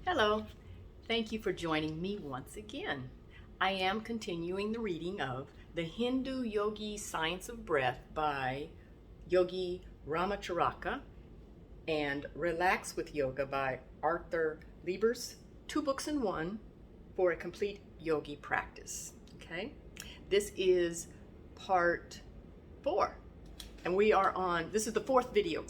Hello, thank you for joining me once again. I am continuing the reading of The Hindu Yogi Science of Breath by Yogi Ramacharaka and Relax with Yoga by Arthur Liebers, 2 books in one for a complete yogi practice. Okay, this is part 4. And we are on, this is the 4th video,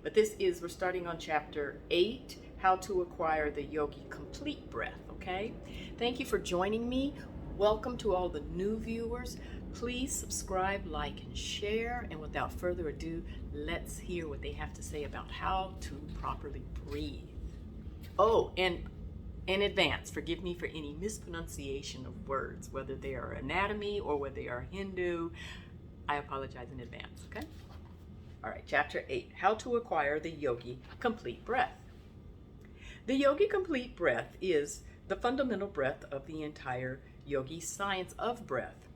but we're starting on chapter 8, how to acquire the yogi complete breath, okay? Thank you for joining me. Welcome to all the new viewers. Please subscribe, like, and share. And without further ado, let's hear what they have to say about how to properly breathe. Oh, and in advance, forgive me for any mispronunciation of words, whether they are anatomy or whether they are Hindu. I apologize in advance, okay? All right, chapter 8, how to acquire the yogi complete breath. The yogi complete breath is the fundamental breath of the entire yogi science of breath.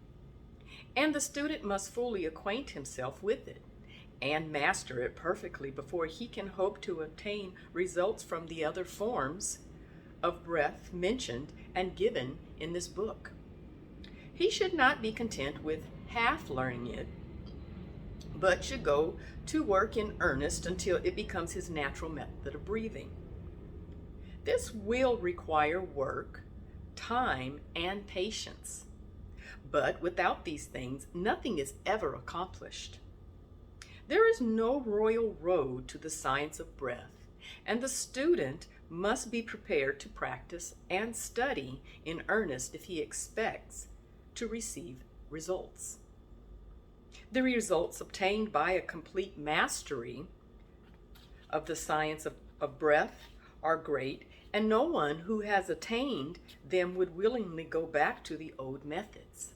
And the student must fully acquaint himself with it and master it perfectly before he can hope to obtain results from the other forms of breath mentioned and given in this book. He should not be content with half learning it, but should go to work in earnest until it becomes his natural method of breathing. This will require work, time, and patience. But without these things, nothing is ever accomplished. There is no royal road to the science of breath, and the student must be prepared to practice and study in earnest if he expects to receive results. The results obtained by a complete mastery of the science of breath are great, and no one who has attained them would willingly go back to the old methods.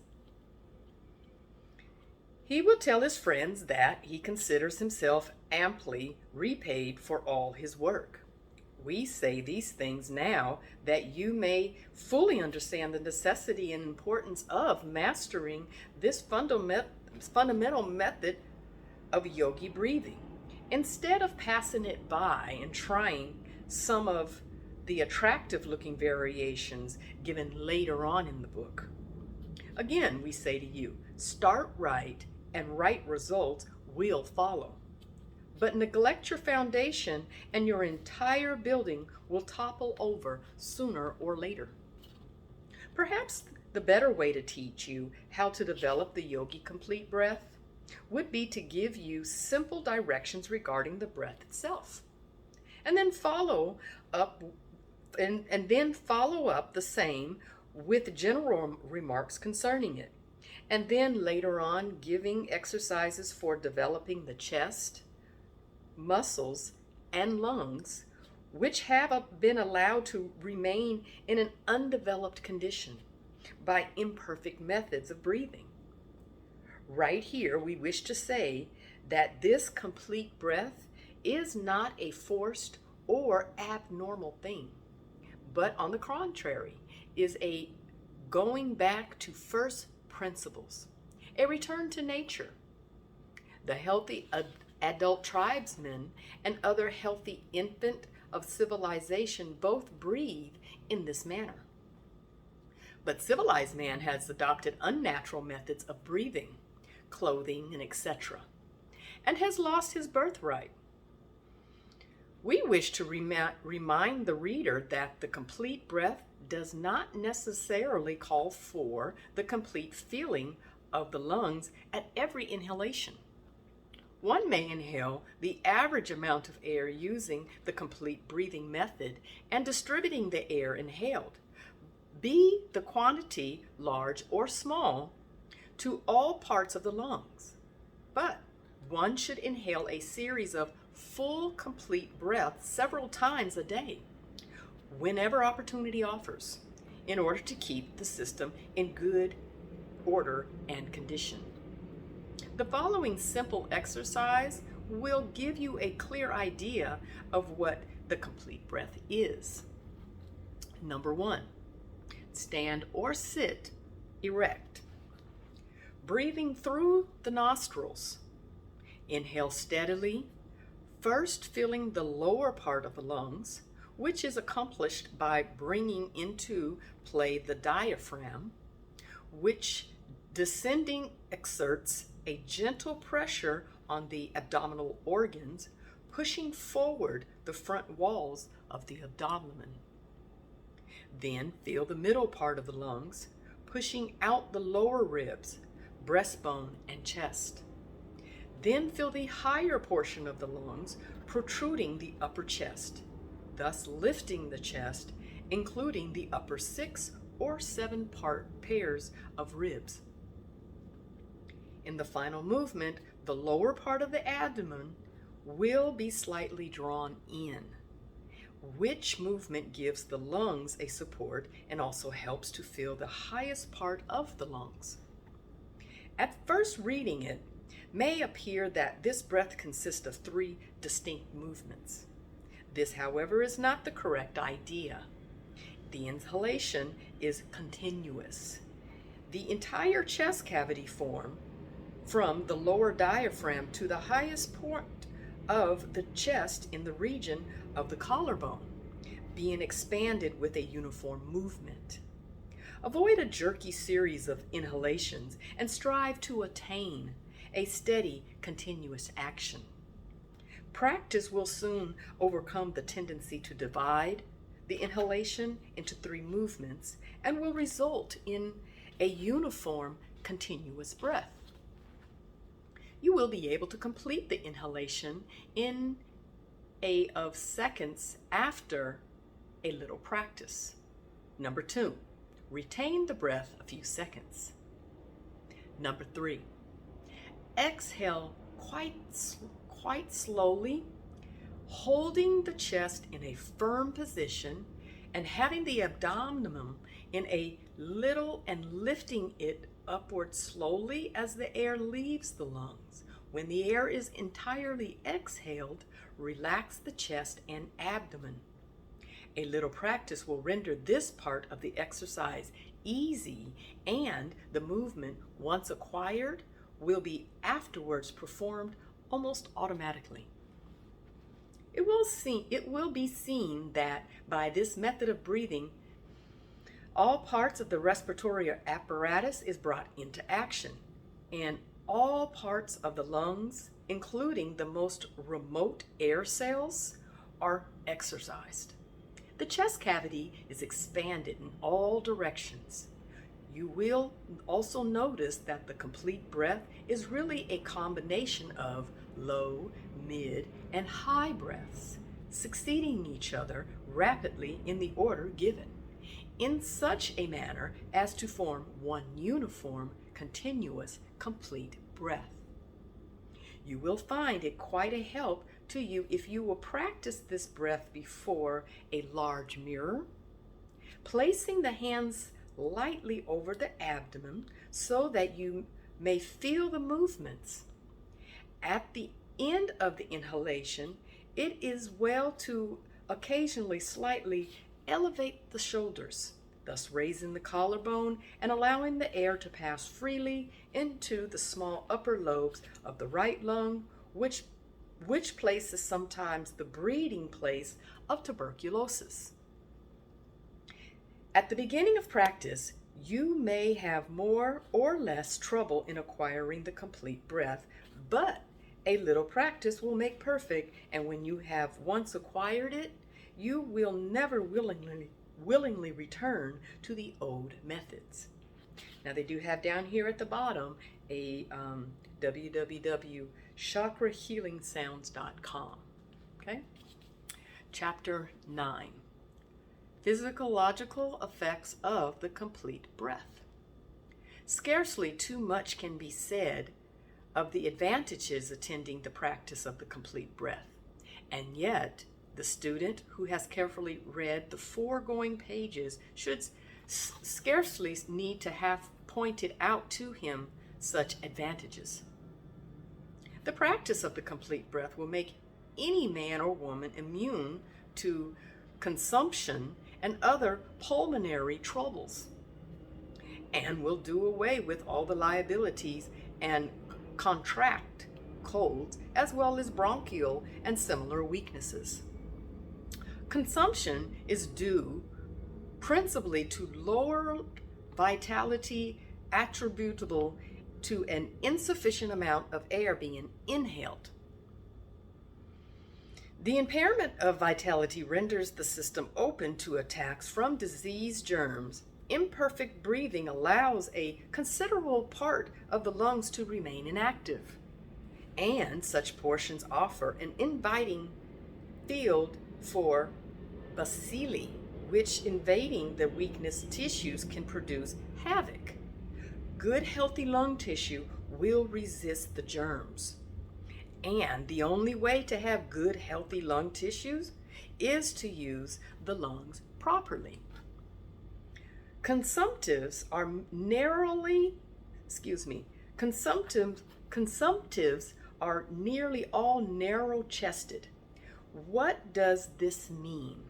He will tell his friends that he considers himself amply repaid for all his work. We say these things now that you may fully understand the necessity and importance of mastering this fundamental method of yogi breathing, instead of passing it by and trying some of the attractive looking variations given later on in the book. Again, we say to you, start right and right results will follow. But neglect your foundation and your entire building will topple over sooner or later. Perhaps the better way to teach you how to develop the yogi complete breath would be to give you simple directions regarding the breath itself, and then follow up the same with general remarks concerning it, and then later on giving exercises for developing the chest, muscles, and lungs, which have been allowed to remain in an undeveloped condition by imperfect methods of breathing. Right here, we wish to say that this complete breath is not a forced or abnormal thing, but on the contrary, is a going back to first principles, a return to nature. The healthy adult tribesmen and other healthy infant of civilization both breathe in this manner. But civilized man has adopted unnatural methods of breathing, clothing, and etc., and has lost his birthright. We wish to remind the reader that the complete breath does not necessarily call for the complete filling of the lungs at every inhalation. One may inhale the average amount of air using the complete breathing method and distributing the air inhaled, be the quantity large or small, to all parts of the lungs. But one should inhale a series of full complete breaths several times a day, whenever opportunity offers, in order to keep the system in good order and condition. The following simple exercise will give you a clear idea of what the complete breath is. Number 1, stand or sit erect, breathing through the nostrils. Inhale steadily, first filling the lower part of the lungs which is accomplished by bringing into play the diaphragm, which descending exerts a gentle pressure on the abdominal organs, pushing forward the front walls of the abdomen. Then feel the middle part of the lungs, pushing out the lower ribs, breastbone, and chest. Then feel the higher portion of the lungs protruding the upper chest, thus lifting the chest, including the upper 6 or 7 pairs of ribs. In the final movement, the lower part of the abdomen will be slightly drawn in, which movement gives the lungs a support and also helps to fill the highest part of the lungs. At first reading it, may appear that this breath consists of 3 distinct movements. This, however, is not the correct idea. The inhalation is continuous. The entire chest cavity form, from the lower diaphragm to the highest point of the chest in the region of the collarbone, being expanded with a uniform movement. Avoid a jerky series of inhalations and strive to attain a steady, continuous action. Practice will soon overcome the tendency to divide the inhalation into 3 movements and will result in a uniform, continuous breath. You will be able to complete the inhalation in of seconds after a little practice. Number 2, retain the breath a few seconds. Number 3, exhale quite slowly, holding the chest in a firm position and having the abdomen in a little and lifting it upward slowly as the air leaves the lungs. When the air is entirely exhaled, relax the chest and abdomen. A little practice will render this part of the exercise easy, and the movement, once acquired, will be afterwards performed almost automatically. It will be seen that by this method of breathing, all parts of the respiratory apparatus is brought into action, and all parts of the lungs, including the most remote air cells, are exercised. The chest cavity is expanded in all directions. You will also notice that the complete breath is really a combination of low, mid, and high breaths, succeeding each other rapidly in the order given, in such a manner as to form one uniform, continuous, complete breath. You will find it quite a help to you if you will practice this breath before a large mirror, placing the hands lightly over the abdomen so that you may feel the movements. At the end of the inhalation, it is well to occasionally slightly elevate the shoulders, thus raising the collarbone and allowing the air to pass freely into the small upper lobes of the right lung, which place is sometimes the breeding place of tuberculosis. At the beginning of practice, you may have more or less trouble in acquiring the complete breath, but a little practice will make perfect, and when you have once acquired it, you will never willingly return to the old methods. Now they do have down here at the bottom a www.chakrahealingsounds.com. Okay? Chapter 9. Physiological effects of the complete breath. Scarcely too much can be said of the advantages attending the practice of the complete breath, and yet the student who has carefully read the foregoing pages should scarcely need to have pointed out to him such advantages. The practice of the complete breath will make any man or woman immune to consumption and other pulmonary troubles, and will do away with all the liabilities and contract colds, as well as bronchial and similar weaknesses. Consumption is due principally to lower vitality attributable to an insufficient amount of air being inhaled. The impairment of vitality renders the system open to attacks from disease germs. Imperfect breathing allows a considerable part of the lungs to remain inactive, and such portions offer an inviting field for bacilli, which invading the weakness tissues can produce havoc. Good healthy lung tissue will resist the germs. And the only way to have good healthy lung tissues is to use the lungs properly. Consumptives are consumptives are nearly all narrow-chested. What does this mean?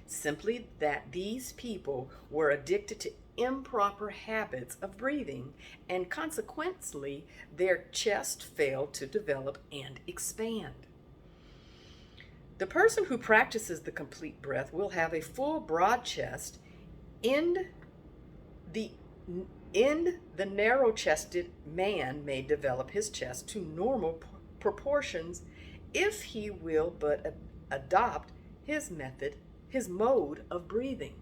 Simply that these people were addicted to improper habits of breathing, and consequently their chest failed to develop and expand. The person who practices the complete breath will have a full broad chest. In the narrow-chested man may develop his chest to normal proportions if he will but adopt his mode of breathing.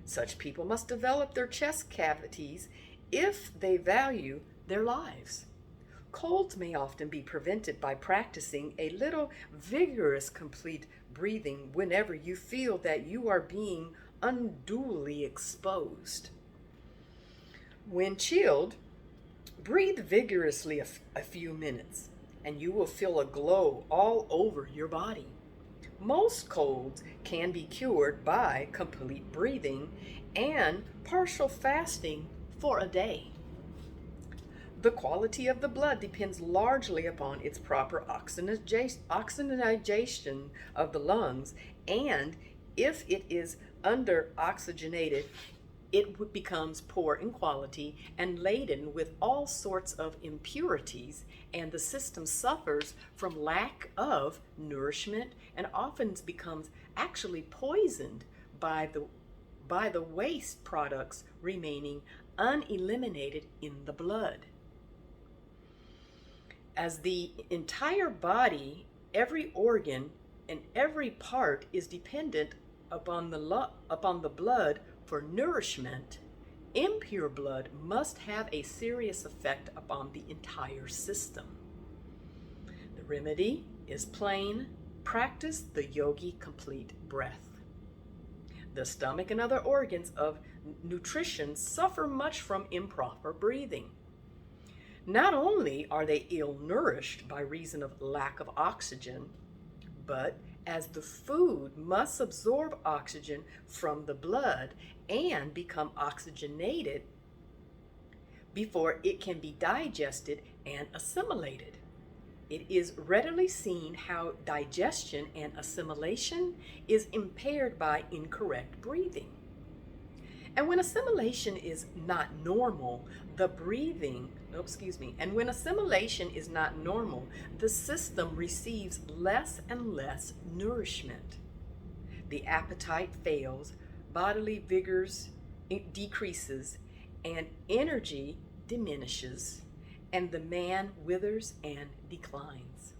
Such people must develop their chest cavities if they value their lives. Colds may often be prevented by practicing a little vigorous complete breathing whenever you feel that you are being unduly exposed. When chilled, breathe vigorously a few minutes, and you will feel a glow all over your body. Most colds can be cured by complete breathing and partial fasting for a day. The quality of the blood depends largely upon its proper oxygenation of the lungs, and if it is under-oxygenated, it becomes poor in quality and laden with all sorts of impurities, and the system suffers from lack of nourishment and often becomes actually poisoned by the waste products remaining uneliminated in the blood. As the entire body, every organ, and every part is dependent upon the blood for nourishment, impure blood must have a serious effect upon the entire system. The remedy is plain: practice the Yogi complete breath. The stomach and other organs of nutrition suffer much from improper breathing. Not only are they ill-nourished by reason of lack of oxygen, but as the food must absorb oxygen from the blood and become oxygenated before it can be digested and assimilated. It is readily seen how digestion and assimilation is impaired by incorrect breathing. And when assimilation is not normal, and when assimilation is not normal, the system receives less and less nourishment. The appetite fails, bodily vigors decreases, and energy diminishes, and the man withers and declines,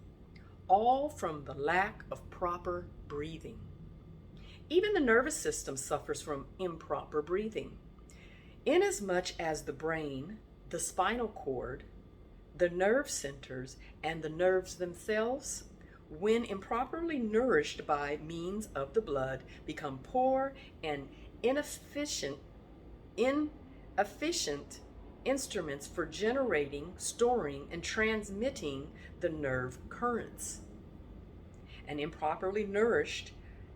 all from the lack of proper breathing. Even the nervous system suffers from improper breathing, inasmuch as the brain, the spinal cord, the nerve centers, and the nerves themselves, when improperly nourished by means of the blood, become poor and inefficient instruments for generating, storing, and transmitting the nerve currents. And improperly nourished,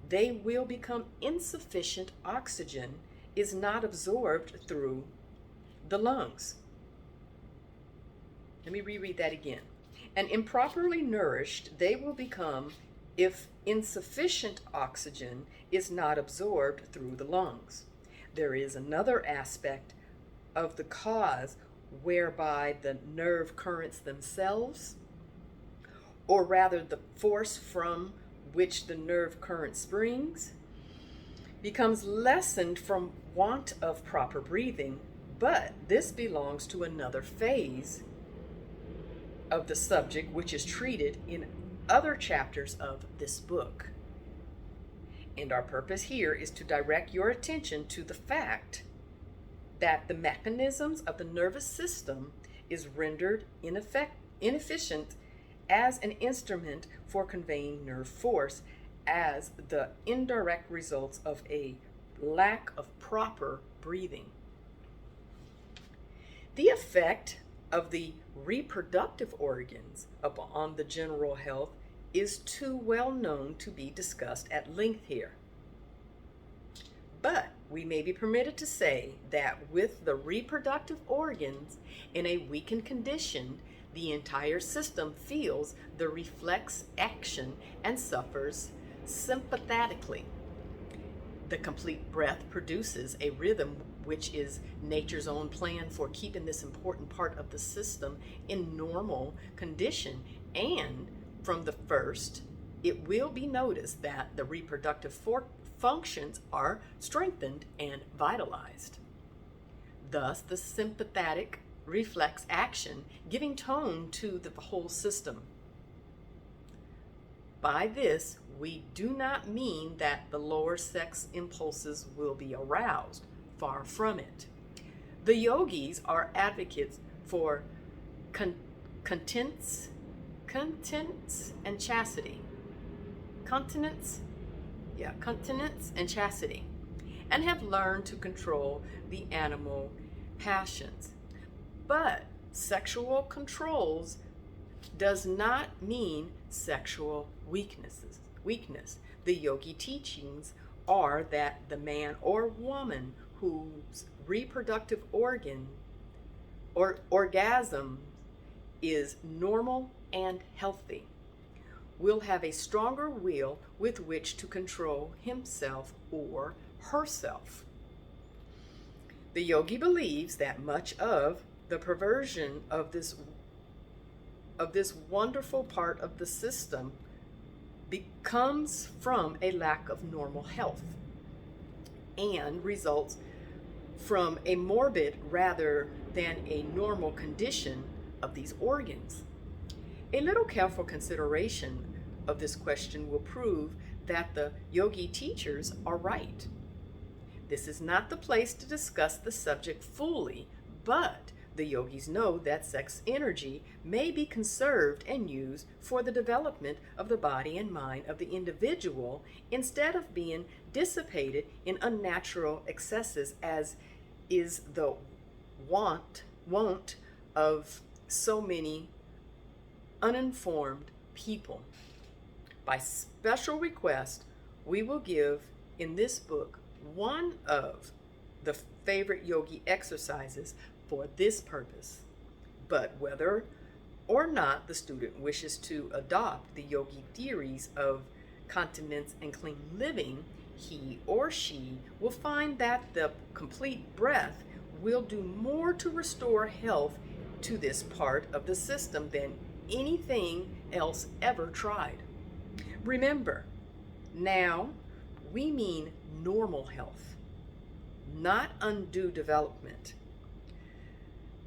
they will become insufficient oxygen is not absorbed through the lungs. Let me reread that again. And improperly nourished, they will become if insufficient oxygen is not absorbed through the lungs. There is another aspect of the cause whereby the nerve currents themselves, or rather the force from which the nerve current springs, becomes lessened from want of proper breathing, but this belongs to another phase of the subject which is treated in other chapters of this book. And our purpose here is to direct your attention to the fact that the mechanisms of the nervous system is rendered inefficient as an instrument for conveying nerve force as the indirect results of a lack of proper breathing. The effect of the reproductive organs upon the general health is too well known to be discussed at length here. But we may be permitted to say that with the reproductive organs in a weakened condition, the entire system feels the reflex action and suffers sympathetically. The complete breath produces a rhythm which is nature's own plan for keeping this important part of the system in normal condition, and from the first, it will be noticed that the reproductive functions are strengthened and vitalized. Thus, the sympathetic reflex action giving tone to the whole system. By this, we do not mean that the lower sex impulses will be aroused. Far from it. The yogis are advocates for continence and chastity. Continence and chastity, and have learned to control the animal passions. But sexual controls does not mean sexual weakness. The yogi teachings are that the man or woman whose reproductive orgasm is normal and healthy will have a stronger will with which to control himself or herself. The yogi believes that much of the perversion of this wonderful part of the system comes from a lack of normal health and results from a morbid rather than a normal condition of these organs. A little careful consideration of this question will prove that the yogi teachers are right. This is not the place to discuss the subject fully, but the yogis know that sex energy may be conserved and used for the development of the body and mind of the individual instead of being dissipated in unnatural excesses, as is the wont of so many uninformed people. By special request, we will give in this book one of the favorite yogi exercises for this purpose. But whether or not the student wishes to adopt the yogi theories of continence and clean living, he or she will find that the complete breath will do more to restore health to this part of the system than anything else ever tried. Remember, now we mean normal health, not undue development.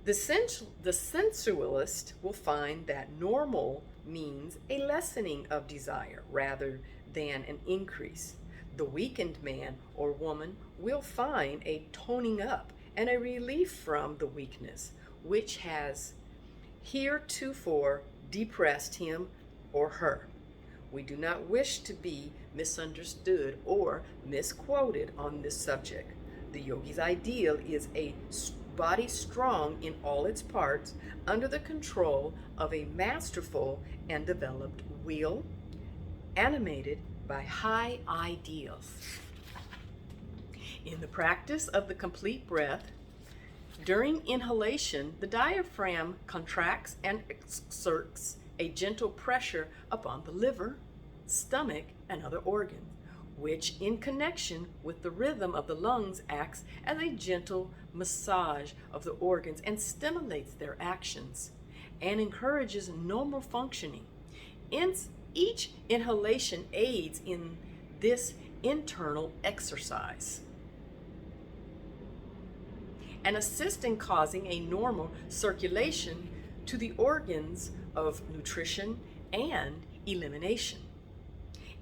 The sensualist will find that normal means a lessening of desire rather than an increase. The weakened man or woman will find a toning up and a relief from the weakness which has heretofore depressed him or her. We do not wish to be misunderstood or misquoted on this subject. The yogi's ideal is a body strong in all its parts under the control of a masterful and developed will, animated by high ideals. In the practice of the complete breath, during inhalation, the diaphragm contracts and exerts a gentle pressure upon the liver, stomach, and other organs, which in connection with the rhythm of the lungs acts as a gentle massage of the organs and stimulates their actions and encourages normal functioning. Each inhalation aids in this internal exercise and assists in causing a normal circulation to the organs of nutrition and elimination.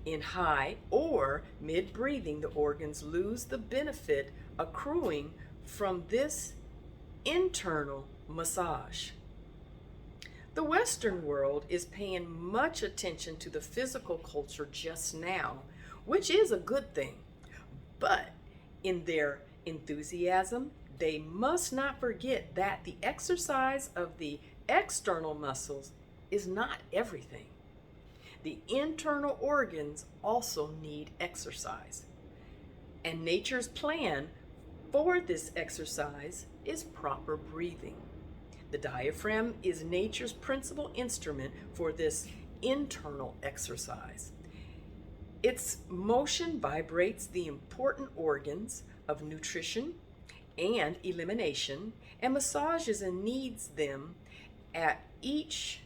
In high or mid breathing, the organs lose the benefit accruing from this internal massage. The Western world is paying much attention to the physical culture just now, which is a good thing. But in their enthusiasm, they must not forget that the exercise of the external muscles is not everything. The internal organs also need exercise. And nature's plan for this exercise is proper breathing. The diaphragm is nature's principal instrument for this internal exercise. Its motion vibrates the important organs of nutrition and elimination and massages and kneads them at each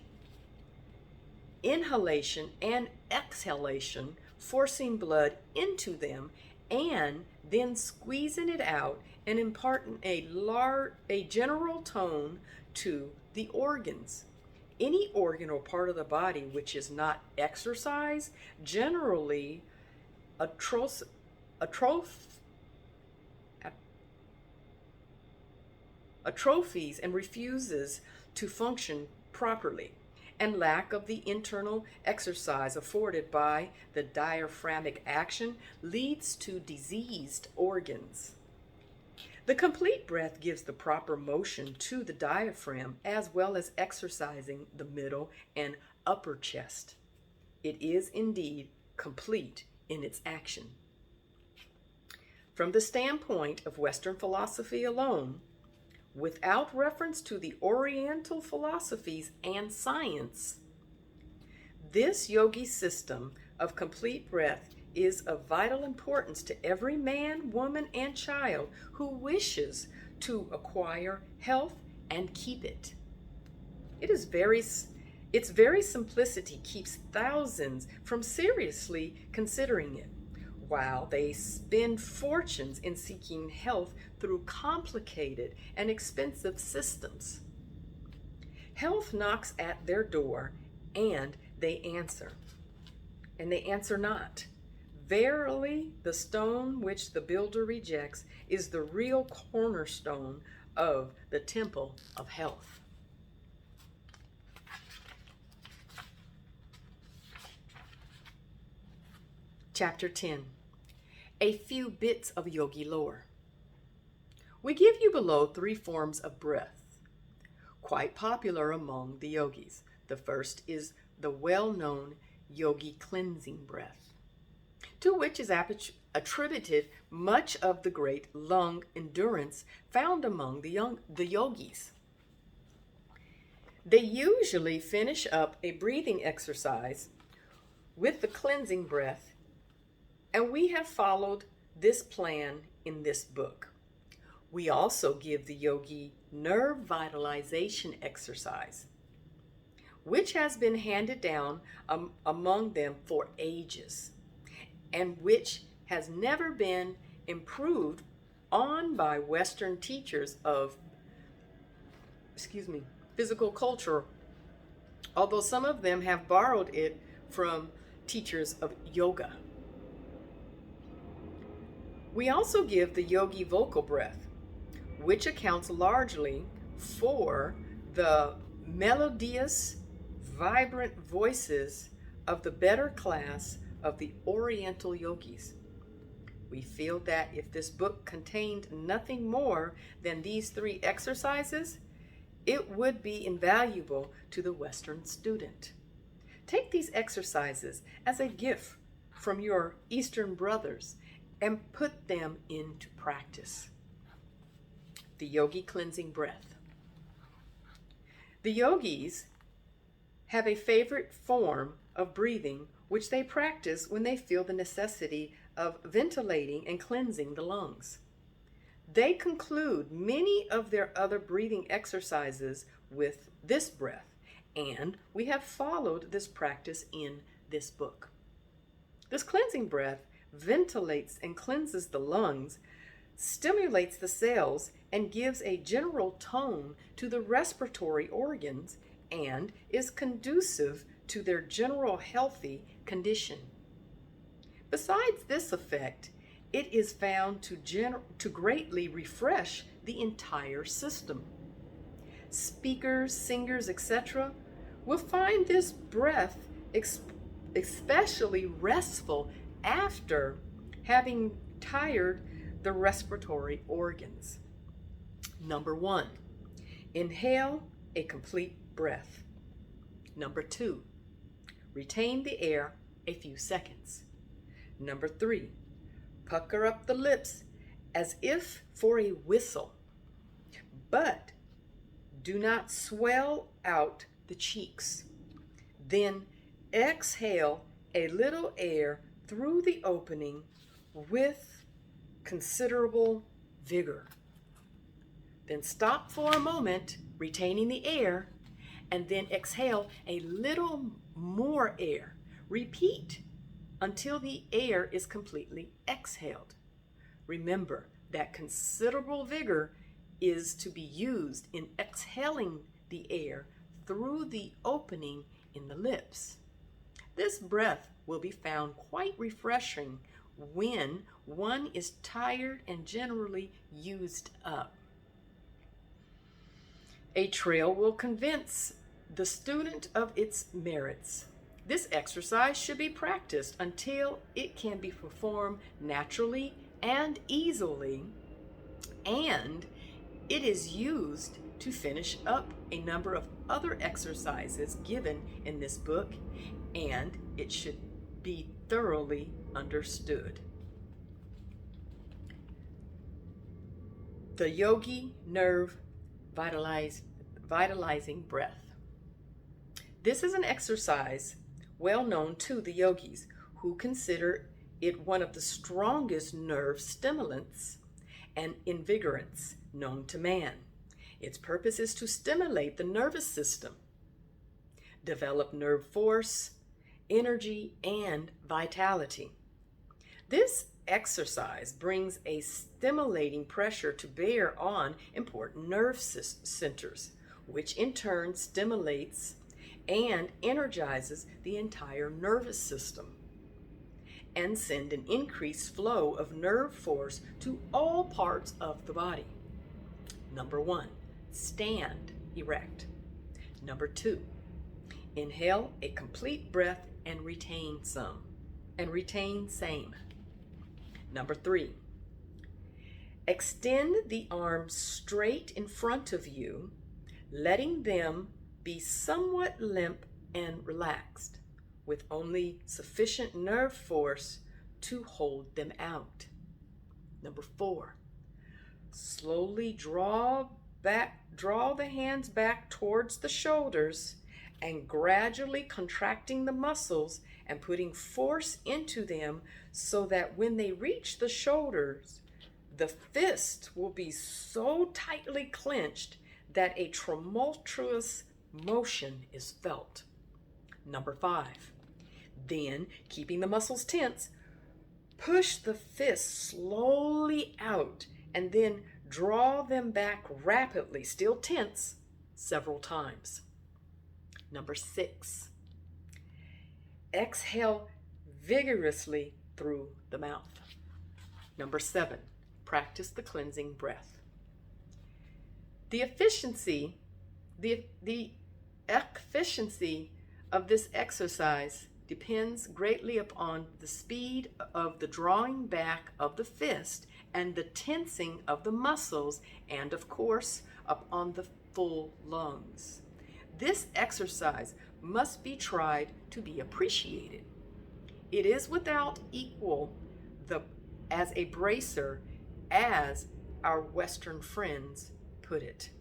inhalation and exhalation, forcing blood into them and then squeezing it out and imparting a general tone to the organs. Any organ or part of the body which is not exercised generally atrophies and refuses to function properly, and lack of the internal exercise afforded by the diaphragmatic action leads to diseased organs. The complete breath gives the proper motion to the diaphragm as well as exercising the middle and upper chest. It is indeed complete in its action. From the standpoint of Western philosophy alone, without reference to the Oriental philosophies and science, this yogi system of complete breath is of vital importance to every man, woman, and child who wishes to acquire health and keep it. Its very simplicity keeps thousands from seriously considering it, while they spend fortunes in seeking health through complicated and expensive systems. Health knocks at their door, and they answer not. Verily, the stone which the builder rejects is the real cornerstone of the temple of health. Chapter 10. A few bits of yogi lore. We give you below 3 forms of breath, quite popular among the yogis. The first is the well-known yogi cleansing breath, to which is attributed much of the great lung endurance found among the yogis. They usually finish up a breathing exercise with the cleansing breath, and we have followed this plan in this book. We also give the yogi nerve vitalization exercise, which has been handed down among them for ages, and which has never been improved on by Western teachers of physical culture, although some of them have borrowed it from teachers of yoga. We also give the yogi vocal breath, which accounts largely for the melodious, vibrant voices of the better class of the Oriental yogis. We feel that if this book contained nothing more than these 3 exercises, it would be invaluable to the Western student. Take these exercises as a gift from your Eastern brothers and put them into practice. The yogi cleansing breath. The yogis have a favorite form of breathing which they practice when they feel the necessity of ventilating and cleansing the lungs. They conclude many of their other breathing exercises with this breath, and we have followed this practice in this book. This cleansing breath ventilates and cleanses the lungs, stimulates the cells, and gives a general tone to the respiratory organs and is conducive to their general healthy condition. Besides this effect, it is found to greatly refresh the entire system. Speakers, singers, etc. will find this breath especially restful after having tired the respiratory organs. Number 1, inhale a complete breath. Number 2, retain the air a few seconds. Number 3, pucker up the lips as if for a whistle, but do not swell out the cheeks. Then exhale a little air through the opening with considerable vigor. Then stop for a moment, retaining the air, and then exhale a little more air. Repeat until the air is completely exhaled. Remember that considerable vigor is to be used in exhaling the air through the opening in the lips. This breath will be found quite refreshing when one is tired and generally used up. A trail will convince the student of its merits. This exercise should be practiced until it can be performed naturally and easily, and it is used to finish up a number of other exercises given in this book, and it should be thoroughly understood. The Yogi Nerve Vitalizing Breath. This is an exercise well known to the yogis, who consider it one of the strongest nerve stimulants and invigorants known to man. Its purpose is to stimulate the nervous system, develop nerve force, energy, and vitality. This exercise brings a stimulating pressure to bear on important nerve centers, which in turn stimulates and energizes the entire nervous system and send an increased flow of nerve force to all parts of the body. Number 1, stand erect. Number 2, inhale a complete breath and retain same. Number 3, extend the arms straight in front of you, letting them be somewhat limp and relaxed, with only sufficient nerve force to hold them out. Number 4, slowly draw the hands back towards the shoulders and gradually contracting the muscles and putting force into them so that when they reach the shoulders, the fist will be so tightly clenched that a tumultuous motion is felt. Number 5, then keeping the muscles tense, push the fist slowly out and then draw them back rapidly, still tense, several times. Number 6, exhale vigorously through the mouth. Number 7, practice the cleansing breath. The efficiency of this exercise depends greatly upon the speed of the drawing back of the fist and the tensing of the muscles, and of course upon the full lungs. This exercise must be tried to be appreciated. It is without equal as a bracer, as our Western friends put it.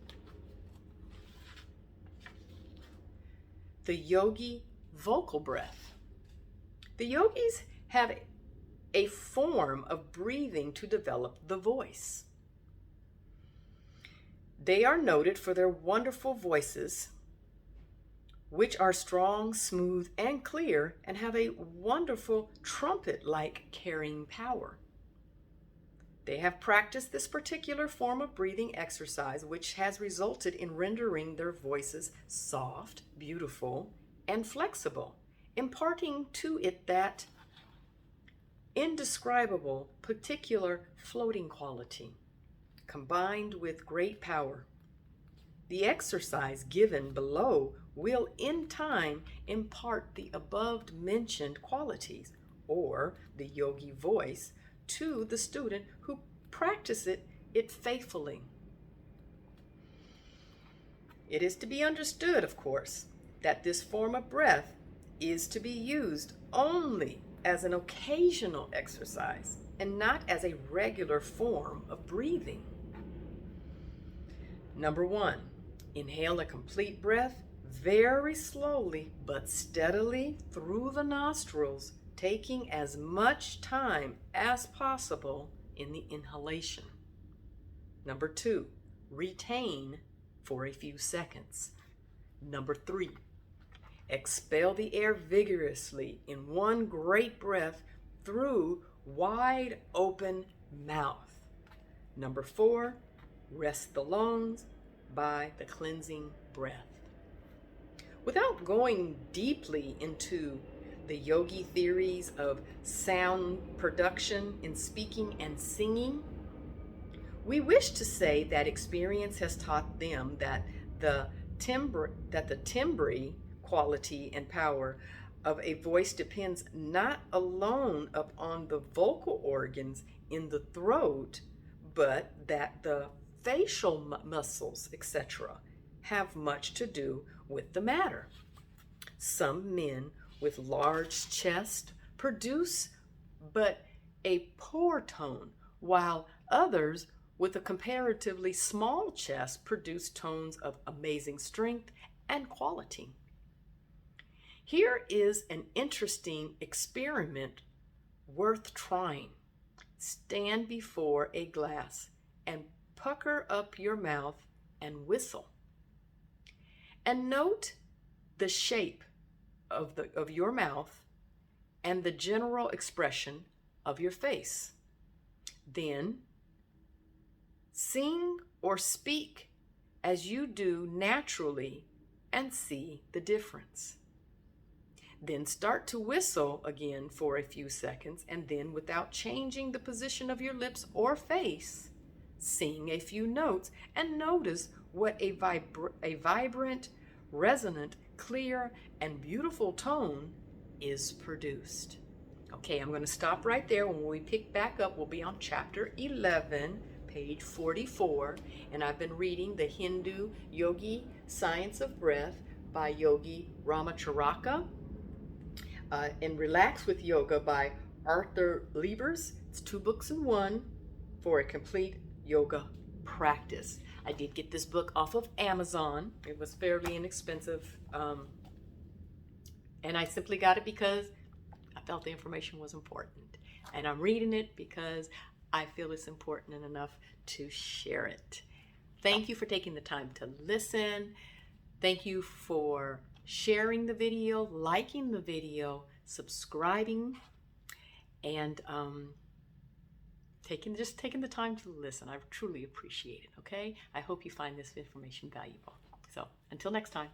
The Yogi vocal breath. The yogis have a form of breathing to develop the voice. They are noted for their wonderful voices, which are strong, smooth, and clear, and have a wonderful trumpet-like carrying power. They have practiced this particular form of breathing exercise, which has resulted in rendering their voices soft, beautiful, and flexible, imparting to it that indescribable, particular floating quality, combined with great power. The exercise given below will in time impart the above mentioned qualities, or the yogi voice, to the student who practices it faithfully. It is to be understood, of course, that this form of breath is to be used only as an occasional exercise and not as a regular form of breathing. Number 1, inhale a complete breath very slowly but steadily through the nostrils, taking as much time as possible in the inhalation. Number 2, retain for a few seconds. Number 3, expel the air vigorously in one great breath through wide open mouth. Number 4, rest the lungs by the cleansing breath. Without going deeply into the yogi theories of sound production in speaking and singing, we wish to say that experience has taught them that the timbre quality and power of a voice depends not alone upon the vocal organs in the throat, but that the facial muscles, etc., have much to do with the matter. Some men with large chests produce but a poor tone, while others with a comparatively small chest produce tones of amazing strength and quality. Here is an interesting experiment worth trying. Stand before a glass and pucker up your mouth and whistle. And note the shape of your mouth and the general expression of your face. Then sing or speak as you do naturally and see the difference. Then start to whistle again for a few seconds, and then, without changing the position of your lips or face, sing a few notes and notice what a vibrant, resonant, clear, and beautiful tone is produced. Okay, I'm going to stop right there. When we pick back up, we'll be on chapter 11, page 44, and I've been reading the Hindu Yogi Science of Breath by Yogi Ramacharaka, and Relax with Yoga by Arthur Liebers. It's 2 books in one for a complete yoga practice. I did get this book off of Amazon. It was fairly inexpensive, and I simply got it because I felt the information was important, and I'm reading it because I feel it's important enough to share it. Thank you for taking the time to listen. Thank you for sharing the video, liking the video, subscribing, and taking the time to listen. I truly appreciate it, okay? I hope you find this information valuable. So until next time.